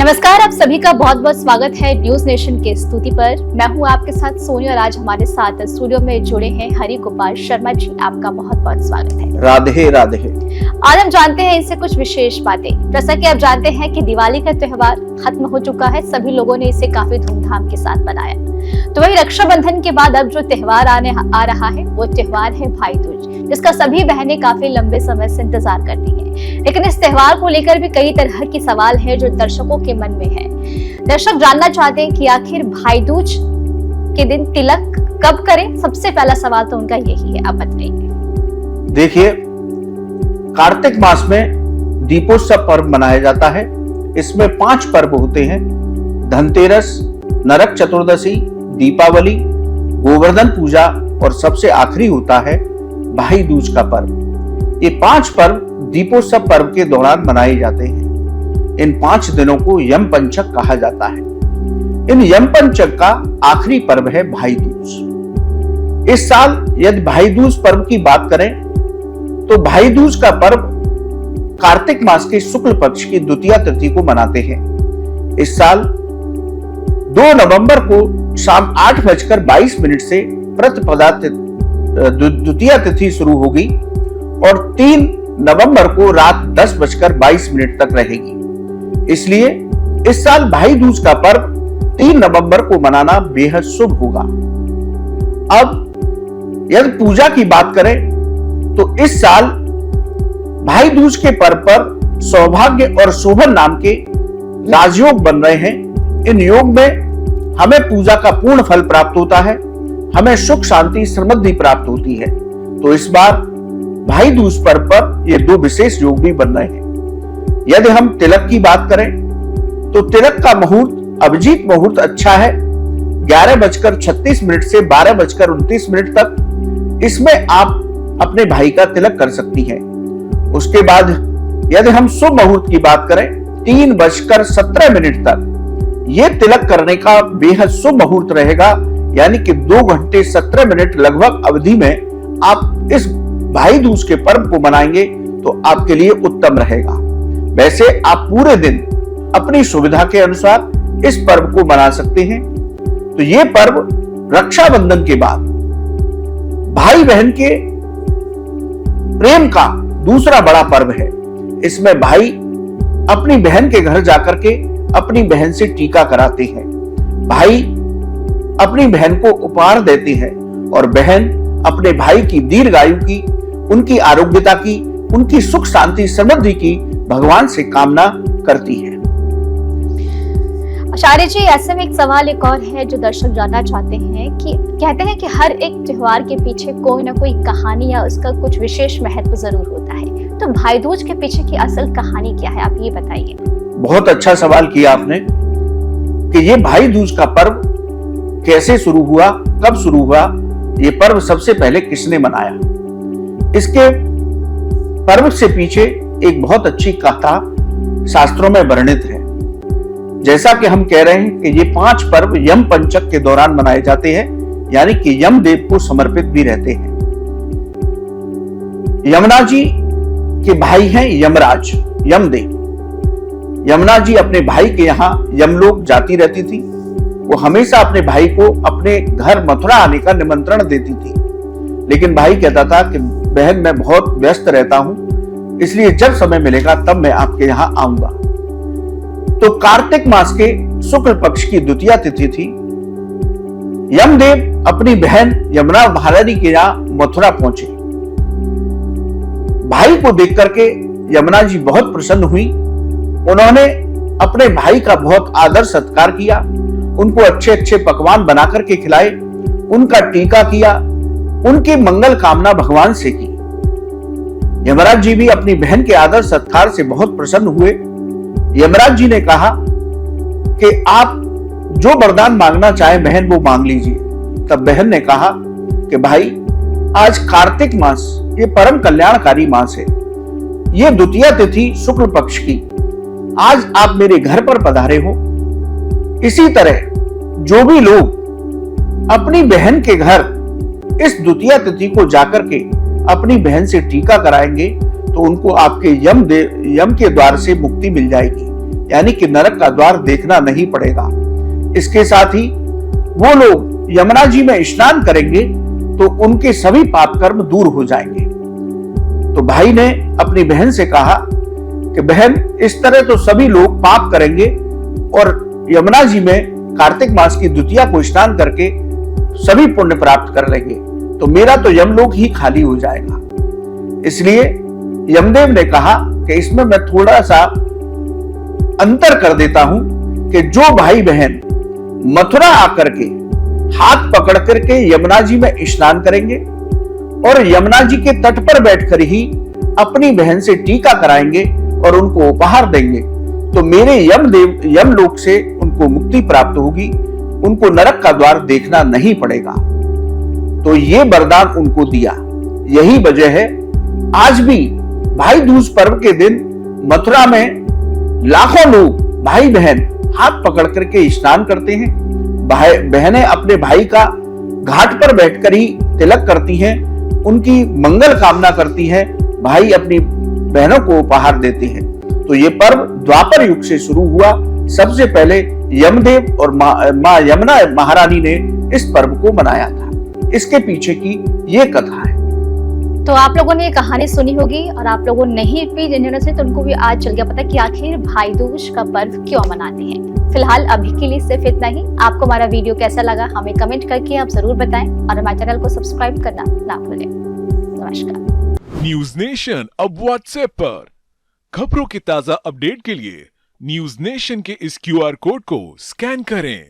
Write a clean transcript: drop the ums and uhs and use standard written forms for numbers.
नमस्कार, आप सभी का बहुत बहुत स्वागत है न्यूज नेशन के स्तुति पर। मैं हूं आपके साथ सोनी और आज हमारे साथ स्टूडियो में जुड़े हैं हरि गोपाल शर्मा जी। आपका बहुत बहुत स्वागत है। राधे राधे। आज हम जानते हैं इनसे कुछ विशेष बातें। जैसा कि आप जानते हैं कि दिवाली का त्योहार खत्म हो चुका है, सभी लोगों ने इसे काफी धूमधाम के साथ मनाया। तो वही रक्षाबंधन के बाद अब जो त्योहार आ रहा है वो त्योहार है भाई दूज, जिसका सभी बहनें काफी लंबे समय से इंतजार करती हैं। लेकिन इस त्योहार को लेकर भी कई तरह की सवाल है जो दर्शकों के मन में है। दर्शक जानना चाहते हैं कि आखिर भाई दूज के दिन तिलक कब करें। सबसे पहला सवाल तो उनका यही है, आप बताइए। देखिए, कार्तिक मास में दीपोत्सव पर्व मनाया जाता है। इसमें 5 पर्व होते हैं: धनतेरस, नरक चतुर्दशी, दीपावली, गोवर्धन पूजा और सबसे आखिरी होता है भाई दूज का पर्व। ये 5 पर्व दीपोत्सव पर्व के दौरान मनाए जाते हैं। इन 5 दिनों को यम पंचक कहा जाता है। इन यम पंचक का आखिरी पर्व है भाई दूज। इस साल यदि भाई दूज पर्व की बात करें तो भाई दूज का पर्व कार्तिक मास के शुक्ल पक्ष की द्वितीया तिथि को मनाते हैं। इस साल 2 नवंबर को शाम 8:22 से प्रतिपदा द्वितीया तिथि शुरू होगी और 3 नवंबर को रात 10:22 तक रहेगी। इसलिए इस साल भाई दूज का पर्व 3 नवंबर को मनाना बेहद शुभ होगा। अब यदि पूजा की बात करें तो इस साल भाई दूज के पर्व पर सौभाग्य और शोभन नाम के राजयोग बन रहे हैं। इन योग में हमें पूजा का पूर्ण फल प्राप्त होता है, हमें सुख शांति समृद्धि प्राप्त होती है। तो इस बार भाई दूज पर्व पर ये 2 विशेष योग भी बन रहे हैं। यदि हम तिलक की बात करें तो तिलक का मुहूर्त अभिजीत मुहूर्त अच्छा है, 11:36 से 12:29 तक। इसमें आप अपने भाई का तिलक कर सकती हैं। उसके बाद यदि हम शुभ मुहूर्त की बात करें 3:17 तक ये तिलक करने का बेहद शुभ मुहूर्त रहेगा, यानी कि 2 घंटे 17 मिनट लगभग अवधि में आप इस भाई दूज के पर्व को मनाएंगे तो आपके लिए उत्तम रहेगा। वैसे आप पूरे दिन अपनी सुविधा के अनुसार इस पर्व को मना सकते हैं। तो ये पर्व रक्षाबंधन के बाद भाई बहन के प्रेम का दूसरा बड़ा पर्व है। इसमें भाई अपनी बहन के घर जाकर के अपनी बहन से टीका कराते हैं, भाई अपनी बहन को उपहार देते हैं और बहन अपने भाई की दीर्घायु की, उनकी आरोग्यता की, उनकी सुख शांति समृद्धि की भगवान से कामना करती है। आचार्य जी, ऐसे में एक सवाल एक और है जो दर्शक जानना चाहते हैं कि कहते हैं कि हर एक त्योहार के पीछे कोई ना कोई कहानी या उसका कुछ विशेष महत्व जरूर होता है। तो भाई दूज के पीछे की असल कहानी क्या है, आप ये बताइए। बहुत अच्छा सवाल किया आपने कि ये भाई दूज का पर्व कैसे शुरू हुआ, कब शुरू हुआ, ये पर्व सबसे पहले किसने मनाया। इसके पर्व से पीछे एक बहुत अच्छी कथा शास्त्रों में वर्णित है। जैसा कि हम कह रहे हैं कि ये 5 पर्व यम पंचक के दौरान मनाए जाते हैं, यानी कि यम देव को समर्पित भी रहते हैं। यमुना जी के भाई हैं यमराज, यमदेव। यमुना जी अपने भाई के यहाँ यमलोक जाती रहती थी। वो हमेशा अपने भाई को अपने घर मथुरा आने का निमंत्रण देती थी, लेकिन भाई कहता था कि बहन मैं बहुत व्यस्त रहता हूं, इसलिए जब समय मिलेगा तब मैं आपके यहाँ आऊंगा। तो कार्तिक मास के शुक्ल पक्ष की द्वितीया तिथि थी। यमदेव अपनी बहन यमुना महारानी के यहाँ मथुरा पहुंचे। भाई को देख करके यमुना जी बहुत प्रसन्न हुई। उन्होंने अपने भाई का बहुत आदर सत्कार किया, उनको अच्छे अच्छे पकवान बना करके खिलाए, उनका टीका किया, उनकी मंगल कामना भगवान से की। यमराज जी भी अपनी बहन के आदर सत्कार से बहुत प्रसन्न हुए। यमराज जी ने कहा कि आप जो वरदान मांगना चाहे बहन वो मांग लीजिए। तब बहन ने कहा कि भाई आज कार्तिक मास ये परम कल्याणकारी मास है, ये द्वितीया तिथि शुक्ल पक्ष की, आज आप मेरे घर पर पधारे हो। इसी तरह जो भी लोग अपनी बहन के घर इस द्वितीया तिथि को जाकर के अपनी बहन से टीका कराएंगे तो उनको आपके यम के द्वार से मुक्ति मिल जाएगी, यानी कि नरक का द्वार देखना नहीं पड़ेगा। इसके साथ ही वो लोग यमुना जी में स्नान करेंगे तो उनके सभी पाप कर्म दूर हो जाएंगे। तो भाई ने अपनी बहन से कहा कि बहन, इस तरह तो सभी लोग पाप करेंगे और यमुना जी में कार्तिक मास की द्वितीया को स्नान करके सभी पुण्य प्राप्त कर लेंगे, तो मेरा तो यमलोक ही खाली हो जाएगा। इसलिए यमदेव ने कहा कि इसमें मैं थोड़ा सा अंतर कर देता हूं कि जो भाई बहन मथुरा आकर के हाथ पकड़ करके यमुना जी में स्नान करेंगे और यमुना जी के तट पर बैठकर ही अपनी बहन से टीका कराएंगे और उनको उपहार देंगे, तो मेरे यमलोक से उनको मुक्ति प्राप्त होगी, उनको नरक का द्वार देखना नहीं पड़ेगा। तो ये वरदान उनको दिया। यही वजह है आज भी भाई दूज पर्व के दिन मथुरा में लाखों लोग भाई बहन हाथ पकड़ करके स्नान करते हैं। बहनें अपने भाई का घाट पर बैठकर ही तिलक करती हैं, उनकी मंगल कामना करती हैं, भाई अपनी बहनों को उपहार देते हैं। तो ये पर्व द्वापर युग से शुरू हुआ। सबसे पहले यमदेव और मां यमुना महारानी ने इस पर्व को मनाया था। इसके पीछे की ये कथा है। तो आप लोगों ने ये कहानी सुनी होगी और आप लोगों नहीं भी जिन्होंने सुनी तो उनको भी आज चल गया पता कि आखिर भाई दूज का पर्व क्यों मनाते हैं। फिलहाल अभी के लिए सिर्फ इतना ही। आपको हमारा वीडियो कैसा लगा हमें कमेंट करके आप जरूर बताएं और हमारे चैनल को सब्सक्राइब करना ना भूलें। नमस्कार। न्यूज नेशन अब व्हाट्सएप पर खबरों के ताजा अपडेट के लिए न्यूज नेशन के इस QR कोड को स्कैन करें।